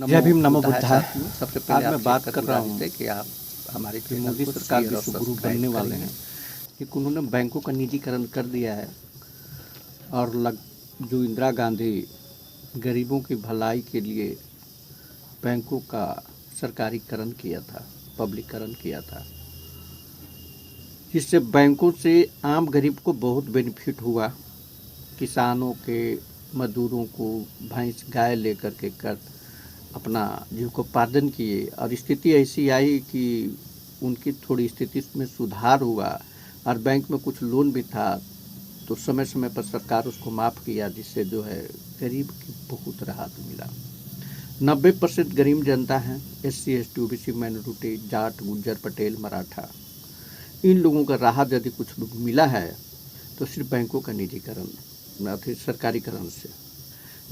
जय भीम नमो बुद्धाय। सबसे पहले आज मैं बात कर रहा हूँ कि आप हमारी कि मोदी सरकार विश्व गुरु बनने वाले हैं कि उन्होंने बैंकों का निजीकरण कर दिया है और जो इंदिरा गांधी गरीबों की भलाई के लिए बैंकों का सरकारीकरण किया था, पब्लिककरण किया था, जिससे बैंकों से आम गरीब को बहुत बेनिफिट हुआ। किसानों के, मजदूरों को भैंस गाय लेकर के कर अपना जीविकोपार्जन किए और स्थिति ऐसी आई कि उनकी थोड़ी स्थिति में सुधार हुआ और बैंक में कुछ लोन भी था तो समय समय पर सरकार उसको माफ़ किया, जिससे जो है गरीब की बहुत राहत मिला। 90% गरीब जनता है, SC ST OBC minority, Jat, Gujjar, Patel, Maratha, इन लोगों का राहत यदि कुछ मिला है तो सिर्फ बैंकों का निजीकरण, फिर सरकारीकरण से।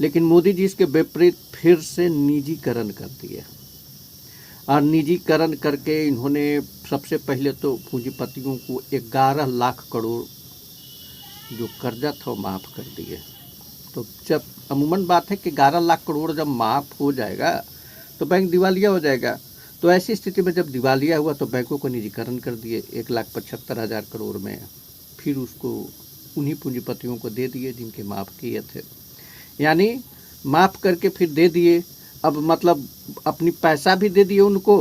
लेकिन मोदी जी इसके विपरीत फिर से निजीकरण कर दिए और निजीकरण करके इन्होंने सबसे पहले तो पूंजीपतियों को 11 लाख करोड़ जो कर्जा था वो माफ़ कर दिए। तो जब अमूमन बात है कि 11 लाख करोड़ जब माफ़ हो जाएगा तो बैंक दिवालिया हो जाएगा। तो ऐसी स्थिति में जब दिवालिया हुआ तो बैंकों को निजीकरण कर दिए 1,75,000 करोड़ में, फिर उसको उन्हीं पूंजीपतियों को दे दिए जिनके माफ़ किए थे, यानी माफ़ करके फिर दे दिए। अब मतलब अपनी पैसा भी दे दिए उनको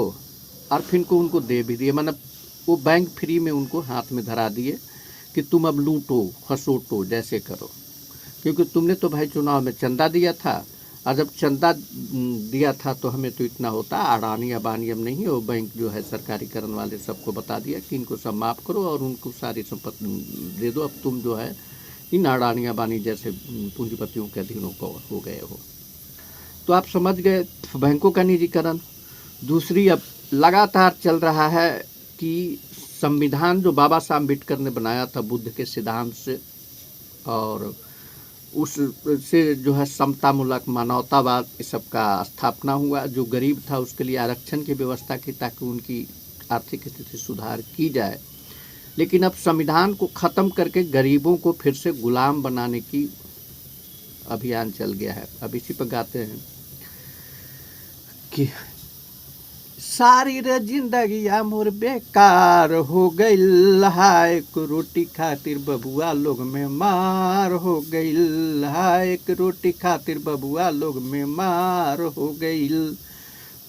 और फिर उनको दे भी दिए, मतलब वो बैंक फ्री में उनको हाथ में धरा दिए कि तुम अब लूटो खसोटो जैसे करो, क्योंकि तुमने तो भाई चुनाव में चंदा दिया था और जब चंदा दिया था तो हमें तो इतना होता, अडानी अबानी अब नहीं, वो बैंक जो है सरकारीकरण वाले सबको बता दिया कि इनको सब माफ़ करो और उनको सारी संपत्ति दे दो, अब तुम जो है इन अडानी अबानी जैसे पूंजीपतियों के अधीन हो गए हो। तो आप समझ गए बैंकों का निजीकरण। दूसरी अब लगातार चल रहा है कि संविधान जो बाबा साहब अम्बेडकर ने बनाया था बुद्ध के सिद्धांत से, और उससे जो है समतामूलक मानवतावाद इस सब का स्थापना हुआ। जो गरीब था उसके लिए आरक्षण की व्यवस्था की ताकि उनकी आर्थिक स्थिति सुधार की जाए। लेकिन अब संविधान को ख़त्म करके गरीबों को फिर से गुलाम बनाने की अभियान चल गया है। अब इसी पर गाते हैं कि सारी रे जिंदगिया मोर बेकार हो गईल, हाय एक रोटी खातिर बबुआ लोग में मार हो गईल, हाय एक रोटी खातिर बबुआ लोग में मार हो गईल।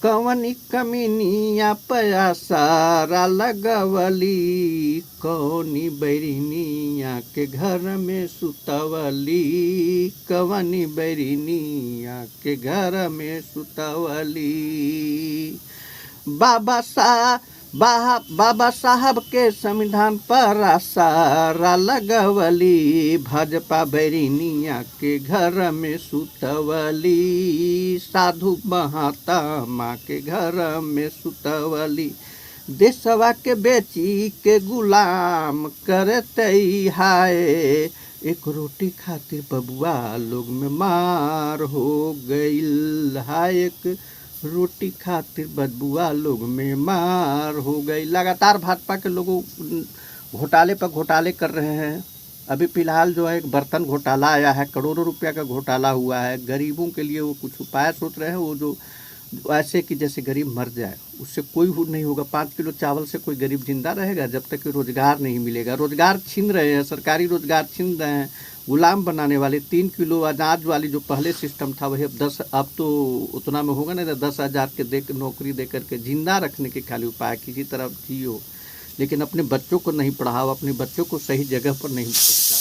कवनी कमीनिया पया सारा लगवली, कौनी बैरिनिया के घर में सुतवली, कवनी बैरिनिया के घर में सुतवली। बाबा साहब के संविधान पर सारा लगवली, भाजपा बैरिनिया के घर में सुतवली, साधु महात्मा के घर में सुतवली। देशवा के बेची के गुलाम करते हाय, एक रोटी खातिर बबुआ लोग में मार हो गईल, हाय एक रोटी खातिर बदबुआ लोग में मार हो गई। लगातार भाजपा के लोगों घोटाले पर घोटाले कर रहे हैं। अभी फ़िलहाल जो है एक बर्तन घोटाला आया है, करोड़ों रुपया का घोटाला हुआ है। गरीबों के लिए वो कुछ उपाय सोच रहे हैं, वो जो ऐसे कि जैसे गरीब मर जाए, उससे कोई नहीं होगा। 5 किलो चावल से कोई गरीब जिंदा रहेगा जब तक कि रोज़गार नहीं मिलेगा। रोज़गार छीन रहे हैं, सरकारी रोज़गार छीन रहे हैं, गुलाम बनाने वाले। 3 किलो अनाज वाली जो पहले सिस्टम था वही अब तो उतना में होगा नहीं, तो 10,000 के नौकरी दे करके जिंदा रखने के खाली उपाय, किसी तरह जियो लेकिन अपने बच्चों को नहीं पढ़ाओ, अपने बच्चों को सही जगह पर नहीं पहुँचाओ।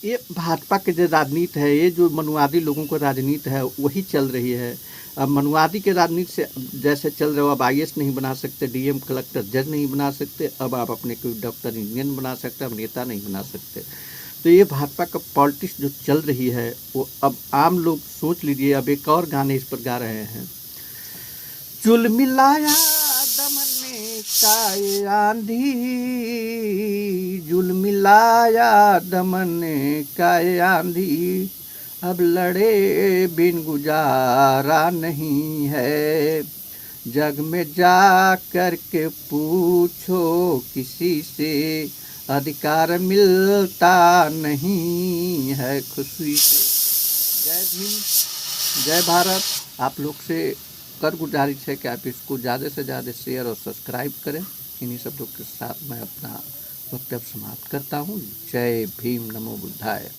ये भाजपा के जो राजनीति है, ये जो मनुवादी लोगों को राजनीति है वही चल रही है। अब मनुवादी के राजनीति से जैसे चल रहे हो, अब IAS नहीं बना सकते, DM कलेक्टर जज नहीं बना सकते, अब आप अपने कोई डॉक्टर इंजीनियर बना सकते, अब नेता नहीं बना सकते। तो ये भाजपा का पॉलिटिक्स जो चल रही है वो अब आम लोग सोच लीजिए। अब एक और गाने इस पर गा रहे हैं, चुल मिलाया दमन में काय आंधी, जुल मिलाया दमन में काय आंधी, अब लड़े बिन गुजारा नहीं है, जग में जा कर के पूछो किसी से, अधिकार मिलता नहीं है खुशी से। जय भीम, जय भारत। आप लोग से कर गुजारिश है कि आप इसको ज़्यादा से ज़्यादा शेयर और सब्सक्राइब करें। इन्हीं शब्दों के साथ मैं अपना वक्तव्य समाप्त करता हूँ। जय भीम, नमो बुद्धाय।